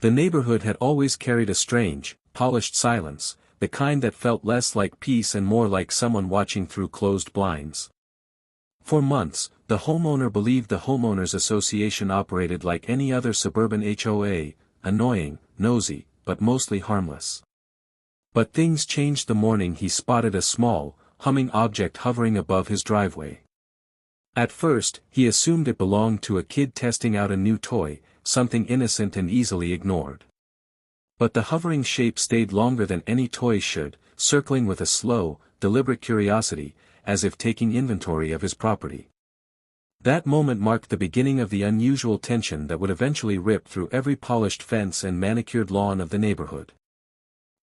The neighborhood had always carried a strange, polished silence, the kind that felt less like peace and more like someone watching through closed blinds. For months, the homeowner believed the homeowners association operated like any other suburban HOA, annoying, nosy, but mostly harmless. But things changed the morning he spotted a small, humming object hovering above his driveway. At first, he assumed it belonged to a kid testing out a new toy, something innocent and easily ignored. But the hovering shape stayed longer than any toy should, circling with a slow, deliberate curiosity, as if taking inventory of his property. That moment marked the beginning of the unusual tension that would eventually rip through every polished fence and manicured lawn of the neighborhood.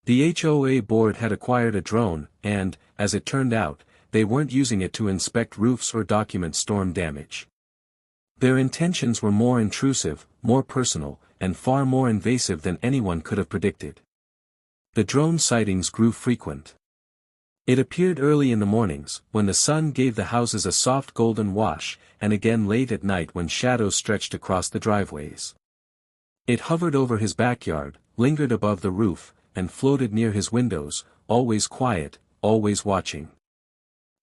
The HOA board had acquired a drone, and, as it turned out, they weren't using it to inspect roofs or document storm damage. Their intentions were more intrusive, more personal, and far more invasive than anyone could have predicted. The drone sightings grew frequent. It appeared early in the mornings, when the sun gave the houses a soft golden wash, and again late at night when shadows stretched across the driveways. It hovered over his backyard, lingered above the roof, and floated near his windows, always quiet, always watching.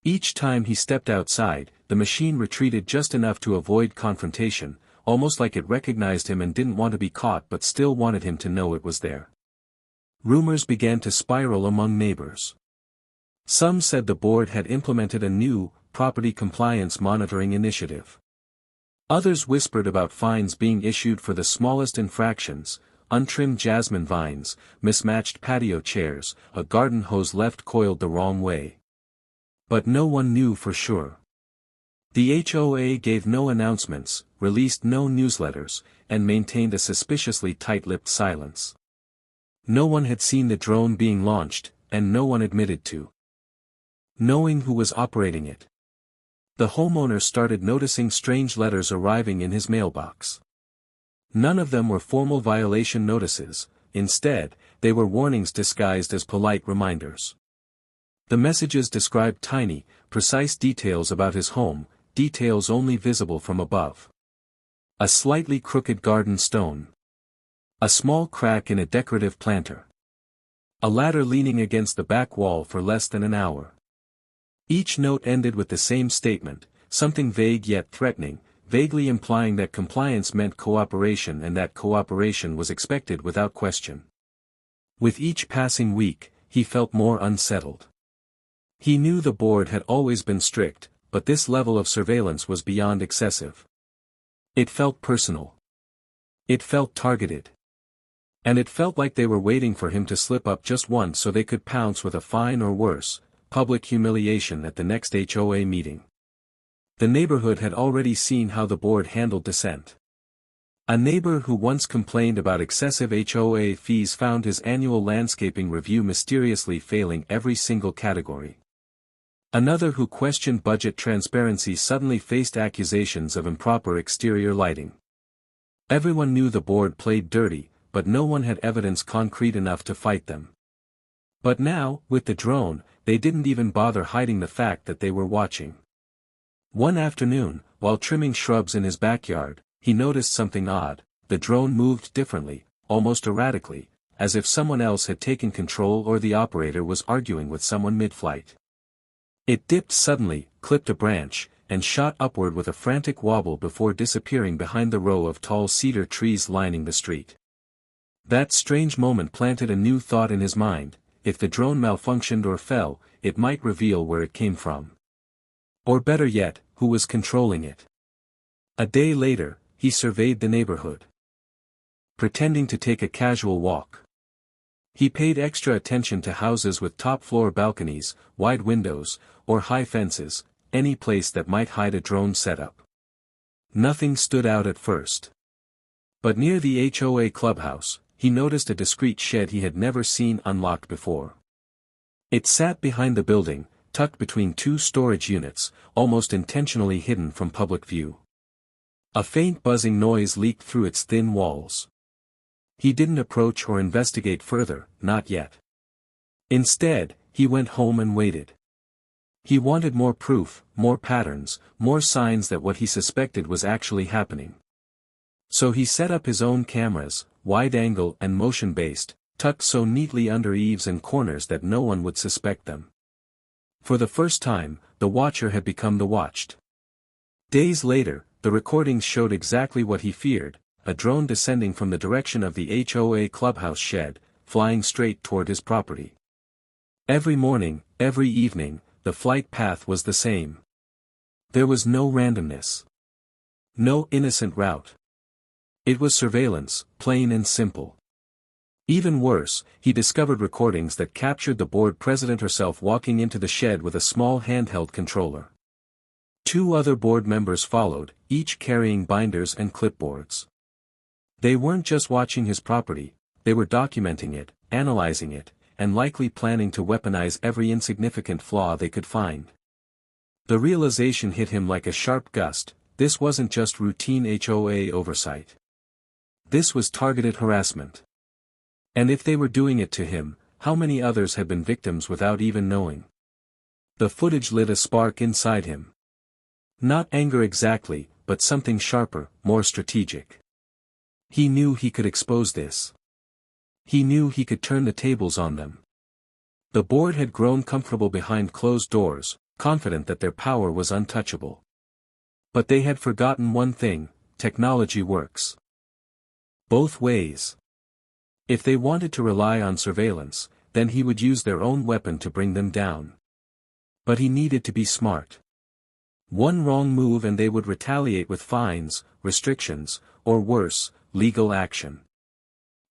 Each time he stepped outside, the machine retreated just enough to avoid confrontation, almost like it recognized him and didn't want to be caught but still wanted him to know it was there. Rumors began to spiral among neighbors. Some said the board had implemented a new, property compliance monitoring initiative. Others whispered about fines being issued for the smallest infractions: untrimmed jasmine vines, mismatched patio chairs, a garden hose left coiled the wrong way. But no one knew for sure. The HOA gave no announcements, released no newsletters, and maintained a suspiciously tight-lipped silence. No one had seen the drone being launched, and no one admitted to knowing who was operating it. The homeowner started noticing strange letters arriving in his mailbox. None of them were formal violation notices, instead, they were warnings disguised as polite reminders. The messages described tiny, precise details about his home, details only visible from above. A slightly crooked garden stone. A small crack in a decorative planter. A ladder leaning against the back wall for less than an hour. Each note ended with the same statement, something vague yet threatening, vaguely implying that compliance meant cooperation and that cooperation was expected without question. With each passing week, he felt more unsettled. He knew the board had always been strict, but this level of surveillance was beyond excessive. It felt personal. It felt targeted. And it felt like they were waiting for him to slip up just once so they could pounce with a fine or worse, public humiliation at the next HOA meeting. The neighborhood had already seen how the board handled dissent. A neighbor who once complained about excessive HOA fees found his annual landscaping review mysteriously failing every single category. Another who questioned budget transparency suddenly faced accusations of improper exterior lighting. Everyone knew the board played dirty, but no one had evidence concrete enough to fight them. But now, with the drone, they didn't even bother hiding the fact that they were watching. One afternoon, while trimming shrubs in his backyard, he noticed something odd. The drone moved differently, almost erratically, as if someone else had taken control or the operator was arguing with someone mid-flight. It dipped suddenly, clipped a branch, and shot upward with a frantic wobble before disappearing behind the row of tall cedar trees lining the street. That strange moment planted a new thought in his mind: if the drone malfunctioned or fell, it might reveal where it came from. Or better yet, who was controlling it. A day later, he surveyed the neighborhood. Pretending to take a casual walk. He paid extra attention to houses with top-floor balconies, wide windows, or high fences, any place that might hide a drone setup. Nothing stood out at first. But near the HOA clubhouse, he noticed a discreet shed he had never seen unlocked before. It sat behind the building, tucked between two storage units, almost intentionally hidden from public view. A faint buzzing noise leaked through its thin walls. He didn't approach or investigate further, not yet. Instead, he went home and waited. He wanted more proof, more patterns, more signs that what he suspected was actually happening. So he set up his own cameras, wide-angle and motion-based, tucked so neatly under eaves and corners that no one would suspect them. For the first time, the watcher had become the watched. Days later, the recordings showed exactly what he feared, a drone descending from the direction of the HOA clubhouse shed, flying straight toward his property. Every morning, every evening, the flight path was the same. There was no randomness. No innocent route. It was surveillance, plain and simple. Even worse, he discovered recordings that captured the board president herself walking into the shed with a small handheld controller. 2 other board members followed, each carrying binders and clipboards. They weren't just watching his property, they were documenting it, analyzing it, and likely planning to weaponize every insignificant flaw they could find. The realization hit him like a sharp gust: this wasn't just routine HOA oversight. This was targeted harassment. And if they were doing it to him, how many others had been victims without even knowing? The footage lit a spark inside him. Not anger exactly, but something sharper, more strategic. He knew he could expose this. He knew he could turn the tables on them. The board had grown comfortable behind closed doors, confident that their power was untouchable. But they had forgotten one thing: technology works both ways. If they wanted to rely on surveillance, then he would use their own weapon to bring them down. But he needed to be smart. One wrong move and they would retaliate with fines, restrictions, or worse, legal action.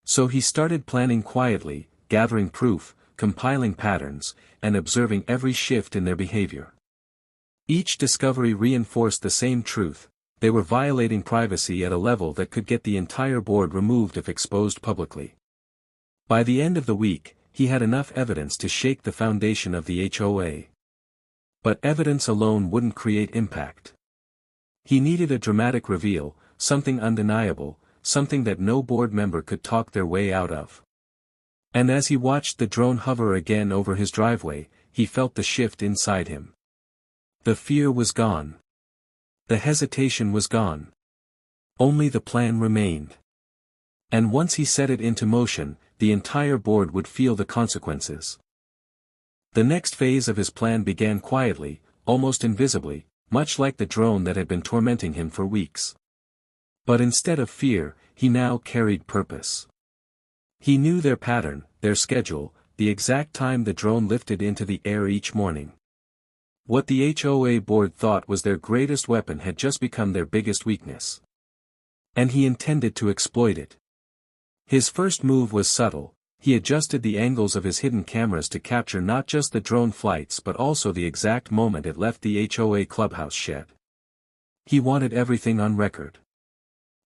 So he started planning quietly, gathering proof, compiling patterns, and observing every shift in their behavior. Each discovery reinforced the same truth: they were violating privacy at a level that could get the entire board removed if exposed publicly. By the end of the week, he had enough evidence to shake the foundation of the HOA. But evidence alone wouldn't create impact. He needed a dramatic reveal, something undeniable, something that no board member could talk their way out of. And as he watched the drone hover again over his driveway, he felt the shift inside him. The fear was gone. The hesitation was gone. Only the plan remained. And once he set it into motion, the entire board would feel the consequences. The next phase of his plan began quietly, almost invisibly, much like the drone that had been tormenting him for weeks. But instead of fear, he now carried purpose. He knew their pattern, their schedule, the exact time the drone lifted into the air each morning. What the HOA board thought was their greatest weapon had just become their biggest weakness. And he intended to exploit it. His first move was subtle: he adjusted the angles of his hidden cameras to capture not just the drone flights but also the exact moment it left the HOA clubhouse shed. He wanted everything on record.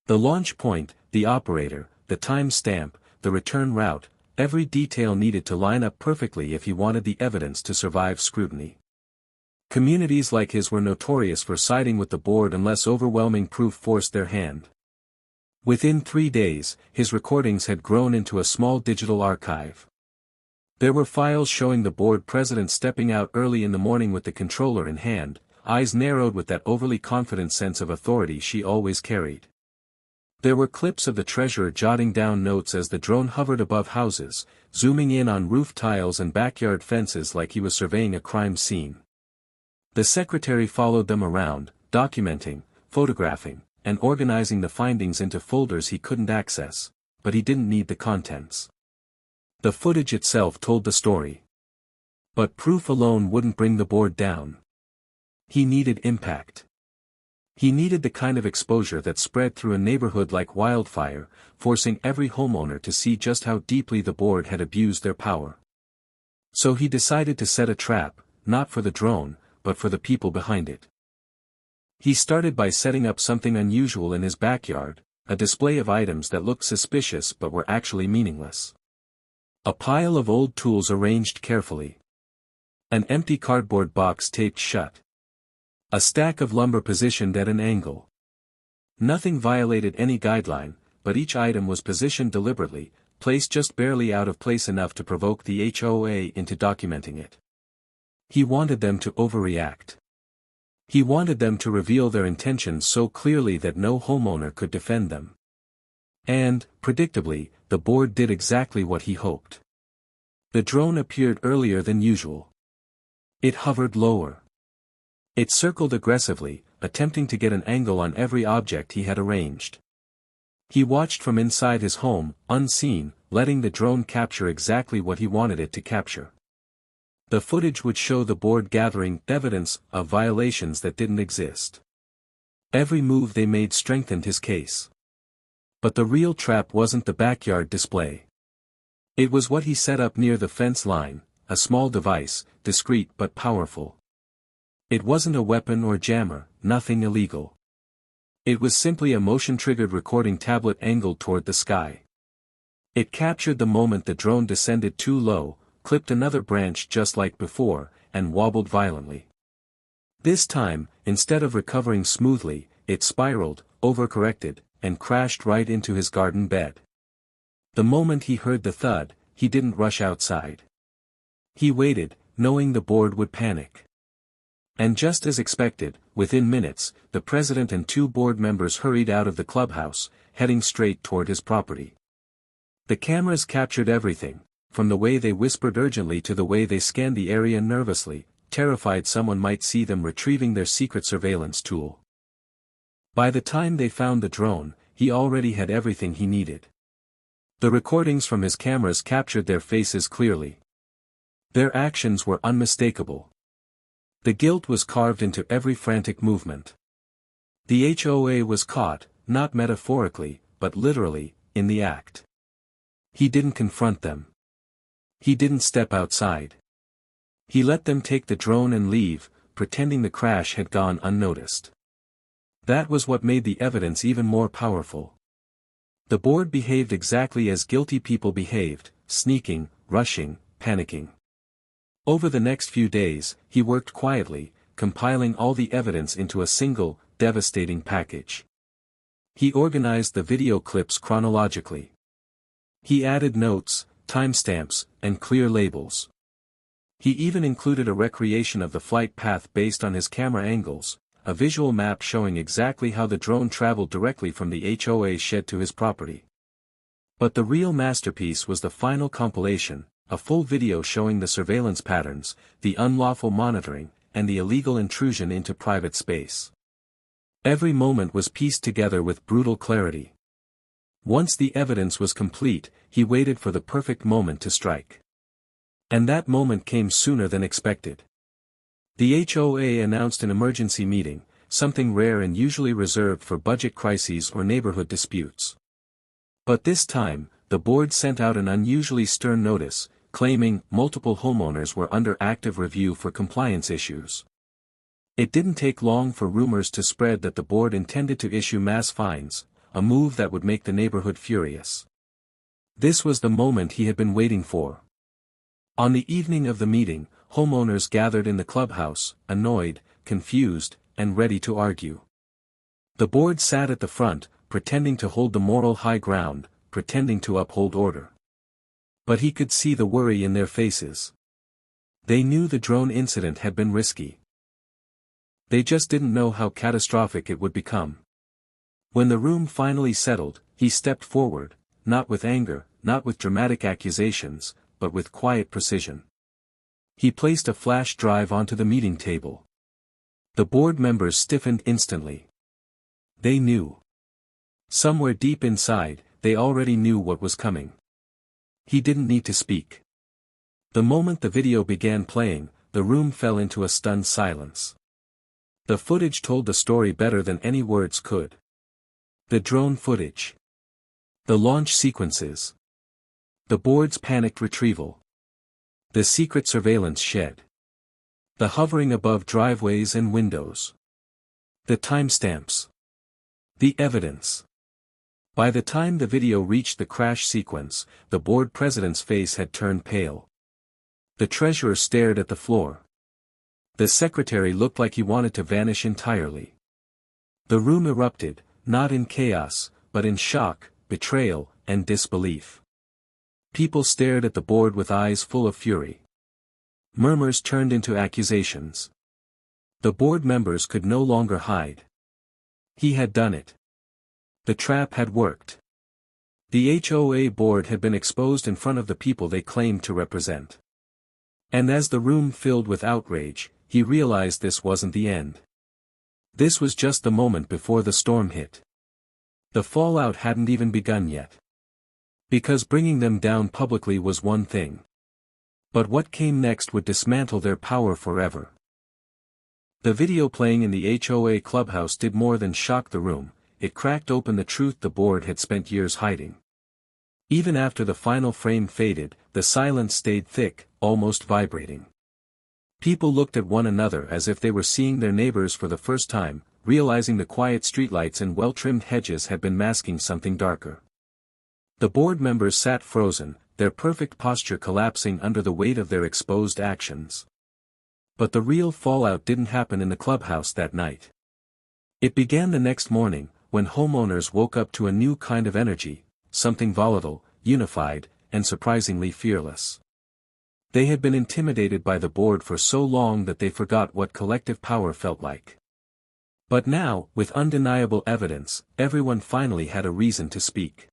The launch point, the operator, the time stamp, the return route, every detail needed to line up perfectly if he wanted the evidence to survive scrutiny. Communities like his were notorious for siding with the board unless overwhelming proof forced their hand. Within 3 days, his recordings had grown into a small digital archive. There were files showing the board president stepping out early in the morning with the controller in hand, eyes narrowed with that overly confident sense of authority she always carried. There were clips of the treasurer jotting down notes as the drone hovered above houses, zooming in on roof tiles and backyard fences like he was surveying a crime scene. The secretary followed them around, documenting, photographing, and organizing the findings into folders he couldn't access, but he didn't need the contents. The footage itself told the story. But proof alone wouldn't bring the board down. He needed impact. He needed the kind of exposure that spread through a neighborhood like wildfire, forcing every homeowner to see just how deeply the board had abused their power. So he decided to set a trap, not for the drone, but for the people behind it. He started by setting up something unusual in his backyard, a display of items that looked suspicious but were actually meaningless. A pile of old tools arranged carefully. An empty cardboard box taped shut. A stack of lumber positioned at an angle. Nothing violated any guideline, but each item was positioned deliberately, placed just barely out of place enough to provoke the HOA into documenting it. He wanted them to overreact. He wanted them to reveal their intentions so clearly that no homeowner could defend them. And, predictably, the board did exactly what he hoped. The drone appeared earlier than usual. It hovered lower. It circled aggressively, attempting to get an angle on every object he had arranged. He watched from inside his home, unseen, letting the drone capture exactly what he wanted it to capture. The footage would show the board gathering evidence of violations that didn't exist. Every move they made strengthened his case. But the real trap wasn't the backyard display. It was what he set up near the fence line, a small device, discreet but powerful. It wasn't a weapon or jammer, nothing illegal. It was simply a motion-triggered recording tablet angled toward the sky. It captured the moment the drone descended too low, clipped another branch just like before, and wobbled violently. This time, instead of recovering smoothly, it spiraled, overcorrected, and crashed right into his garden bed. The moment he heard the thud, he didn't rush outside. He waited, knowing the board would panic. And just as expected, within minutes, the president and 2 board members hurried out of the clubhouse, heading straight toward his property. The cameras captured everything, from the way they whispered urgently to the way they scanned the area nervously, terrified someone might see them retrieving their secret surveillance tool. By the time they found the drone, he already had everything he needed. The recordings from his cameras captured their faces clearly. Their actions were unmistakable. The guilt was carved into every frantic movement. The HOA was caught, not metaphorically, but literally, in the act. He didn't confront them. He didn't step outside. He let them take the drone and leave, pretending the crash had gone unnoticed. That was what made the evidence even more powerful. The board behaved exactly as guilty people behaved, sneaking, rushing, panicking. Over the next few days, he worked quietly, compiling all the evidence into a single, devastating package. He organized the video clips chronologically. He added notes, timestamps, and clear labels. He even included a recreation of the flight path based on his camera angles, a visual map showing exactly how the drone traveled directly from the HOA shed to his property. But the real masterpiece was the final compilation, a full video showing the surveillance patterns, the unlawful monitoring, and the illegal intrusion into private space. Every moment was pieced together with brutal clarity. Once the evidence was complete, he waited for the perfect moment to strike. And that moment came sooner than expected. The HOA announced an emergency meeting, something rare and usually reserved for budget crises or neighborhood disputes. But this time, the board sent out an unusually stern notice, claiming multiple homeowners were under active review for compliance issues. It didn't take long for rumors to spread that the board intended to issue mass fines, a move that would make the neighborhood furious. This was the moment he had been waiting for. On the evening of the meeting, homeowners gathered in the clubhouse, annoyed, confused, and ready to argue. The board sat at the front, pretending to hold the moral high ground, pretending to uphold order. But he could see the worry in their faces. They knew the drone incident had been risky. They just didn't know how catastrophic it would become. When the room finally settled, he stepped forward, not with anger, not with dramatic accusations, but with quiet precision. He placed a flash drive onto the meeting table. The board members stiffened instantly. They knew. Somewhere deep inside, they already knew what was coming. He didn't need to speak. The moment the video began playing, the room fell into a stunned silence. The footage told the story better than any words could. The drone footage. The launch sequences. The board's panicked retrieval. The secret surveillance shed. The hovering above driveways and windows. The timestamps. The evidence. By the time the video reached the crash sequence, the board president's face had turned pale. The treasurer stared at the floor. The secretary looked like he wanted to vanish entirely. The room erupted, not in chaos, but in shock, betrayal, and disbelief. People stared at the board with eyes full of fury. Murmurs turned into accusations. The board members could no longer hide. He had done it. The trap had worked. The HOA board had been exposed in front of the people they claimed to represent. And as the room filled with outrage, he realized this wasn't the end. This was just the moment before the storm hit. The fallout hadn't even begun yet. Because bringing them down publicly was one thing. But what came next would dismantle their power forever. The video playing in the HOA clubhouse did more than shock the room, it cracked open the truth the board had spent years hiding. Even after the final frame faded, the silence stayed thick, almost vibrating. People looked at one another as if they were seeing their neighbors for the first time, realizing the quiet streetlights and well-trimmed hedges had been masking something darker. The board members sat frozen, their perfect posture collapsing under the weight of their exposed actions. But the real fallout didn't happen in the clubhouse that night. It began the next morning, when homeowners woke up to a new kind of energy, something volatile, unified, and surprisingly fearless. They had been intimidated by the board for so long that they forgot what collective power felt like. But now, with undeniable evidence, everyone finally had a reason to speak.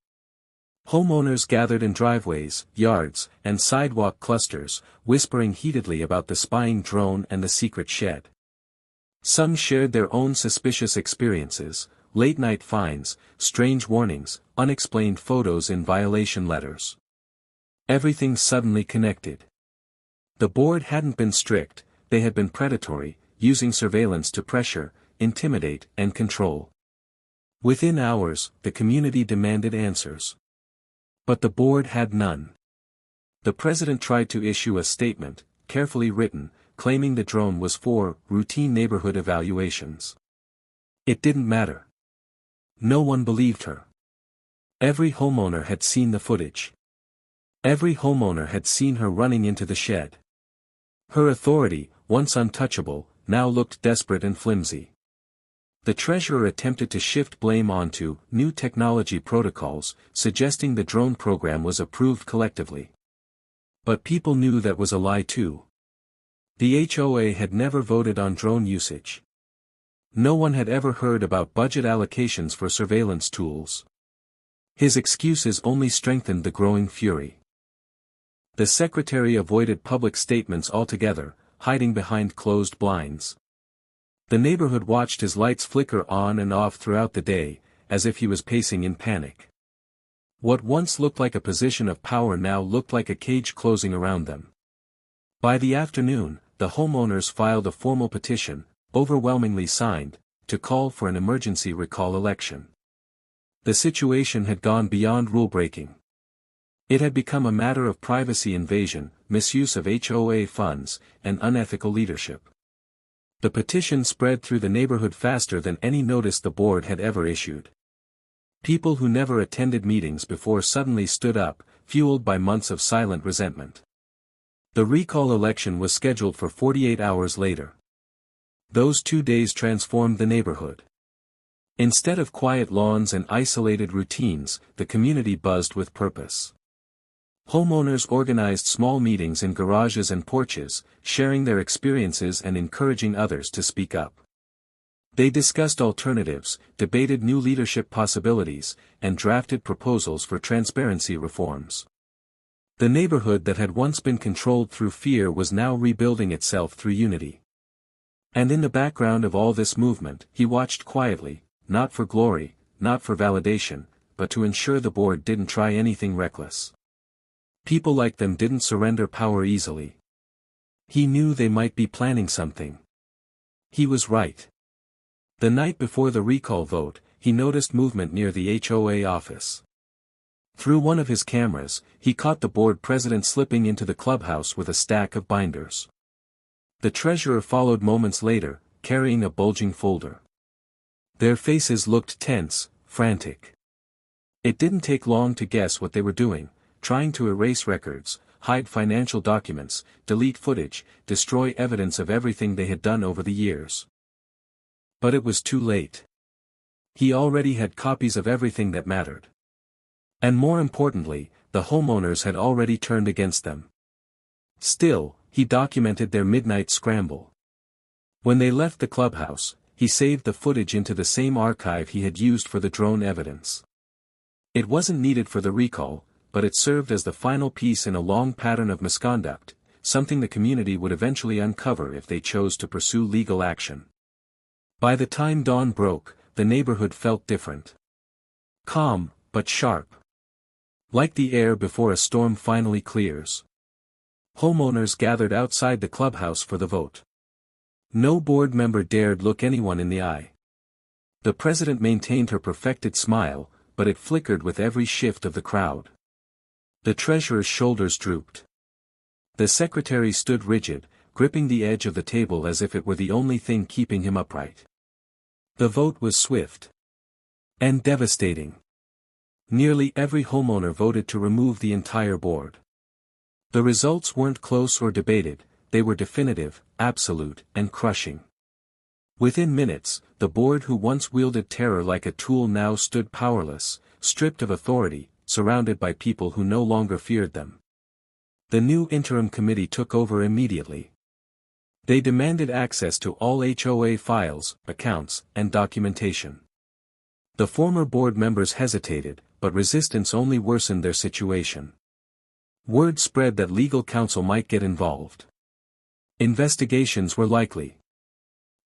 Homeowners gathered in driveways, yards, and sidewalk clusters, whispering heatedly about the spying drone and the secret shed. Some shared their own suspicious experiences, late-night finds, strange warnings, unexplained photos in violation letters. Everything suddenly connected. The board hadn't been strict, they had been predatory, using surveillance to pressure, intimidate, and control. Within hours, the community demanded answers. But the board had none. The president tried to issue a statement, carefully written, claiming the drone was for routine neighborhood evaluations. It didn't matter. No one believed her. Every homeowner had seen the footage. Every homeowner had seen her running into the shed. Her authority, once untouchable, now looked desperate and flimsy. The treasurer attempted to shift blame onto new technology protocols, suggesting the drone program was approved collectively. But people knew that was a lie too. The HOA had never voted on drone usage. No one had ever heard about budget allocations for surveillance tools. His excuses only strengthened the growing fury. The secretary avoided public statements altogether, hiding behind closed blinds. The neighborhood watched his lights flicker on and off throughout the day, as if he was pacing in panic. What once looked like a position of power now looked like a cage closing around them. By the afternoon, the homeowners filed a formal petition, overwhelmingly signed, to call for an emergency recall election. The situation had gone beyond rule-breaking. It had become a matter of privacy invasion, misuse of HOA funds, and unethical leadership. The petition spread through the neighborhood faster than any notice the board had ever issued. People who never attended meetings before suddenly stood up, fueled by months of silent resentment. The recall election was scheduled for 48 hours later. Those 2 days transformed the neighborhood. Instead of quiet lawns and isolated routines, the community buzzed with purpose. Homeowners organized small meetings in garages and porches, sharing their experiences and encouraging others to speak up. They discussed alternatives, debated new leadership possibilities, and drafted proposals for transparency reforms. The neighborhood that had once been controlled through fear was now rebuilding itself through unity. And in the background of all this movement, he watched quietly, not for glory, not for validation, but to ensure the board didn't try anything reckless. People like them didn't surrender power easily. He knew they might be planning something. He was right. The night before the recall vote, he noticed movement near the HOA office. Through one of his cameras, he caught the board president slipping into the clubhouse with a stack of binders. The treasurer followed moments later, carrying a bulging folder. Their faces looked tense, frantic. It didn't take long to guess what they were doing, trying to erase records, hide financial documents, delete footage, destroy evidence of everything they had done over the years. But it was too late. He already had copies of everything that mattered. And more importantly, the homeowners had already turned against them. Still, he documented their midnight scramble. When they left the clubhouse, he saved the footage into the same archive he had used for the drone evidence. It wasn't needed for the recall, but it served as the final piece in a long pattern of misconduct, something the community would eventually uncover if they chose to pursue legal action. By the time dawn broke, the neighborhood felt different. Calm, but sharp. Like the air before a storm finally clears. Homeowners gathered outside the clubhouse for the vote. No board member dared look anyone in the eye. The president maintained her perfected smile, but it flickered with every shift of the crowd. The treasurer's shoulders drooped. The secretary stood rigid, gripping the edge of the table as if it were the only thing keeping him upright. The vote was swift. And devastating. Nearly every homeowner voted to remove the entire board. The results weren't close or debated, they were definitive, absolute, and crushing. Within minutes, the board who once wielded terror like a tool now stood powerless, stripped of authority, surrounded by people who no longer feared them. The new interim committee took over immediately. They demanded access to all HOA files, accounts, and documentation. The former board members hesitated, but resistance only worsened their situation. Word spread that legal counsel might get involved. Investigations were likely.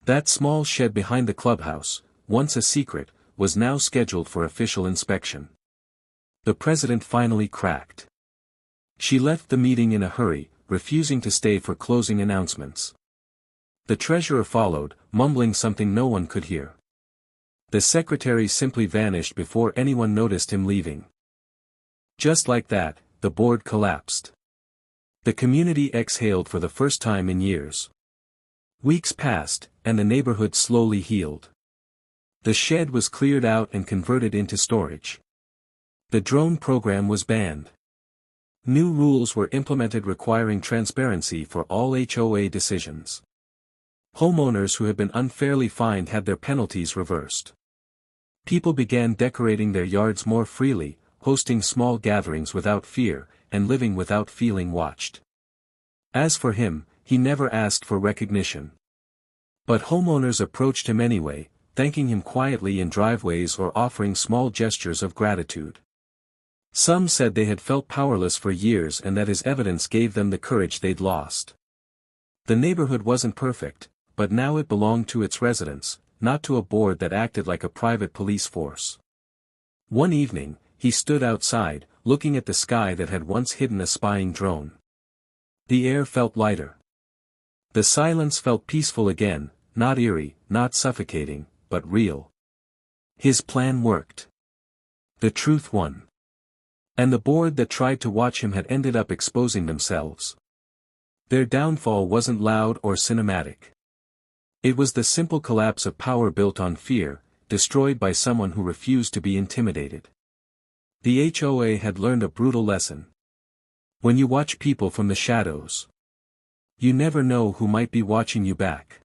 That small shed behind the clubhouse, once a secret, was now scheduled for official inspection. The president finally cracked. She left the meeting in a hurry, refusing to stay for closing announcements. The treasurer followed, mumbling something no one could hear. The secretary simply vanished before anyone noticed him leaving. Just like that, the board collapsed. The community exhaled for the first time in years. Weeks passed, and the neighborhood slowly healed. The shed was cleared out and converted into storage. The drone program was banned. New rules were implemented requiring transparency for all HOA decisions. Homeowners who had been unfairly fined had their penalties reversed. People began decorating their yards more freely, hosting small gatherings without fear, and living without feeling watched. As for him, he never asked for recognition. But homeowners approached him anyway, thanking him quietly in driveways or offering small gestures of gratitude. Some said they had felt powerless for years and that his evidence gave them the courage they'd lost. The neighborhood wasn't perfect, but now it belonged to its residents, not to a board that acted like a private police force. One evening, he stood outside, looking at the sky that had once hidden a spying drone. The air felt lighter. The silence felt peaceful again, not eerie, not suffocating, but real. His plan worked. The truth won. And the board that tried to watch him had ended up exposing themselves. Their downfall wasn't loud or cinematic. It was the simple collapse of power built on fear, destroyed by someone who refused to be intimidated. The HOA had learned a brutal lesson. When you watch people from the shadows, you never know who might be watching you back.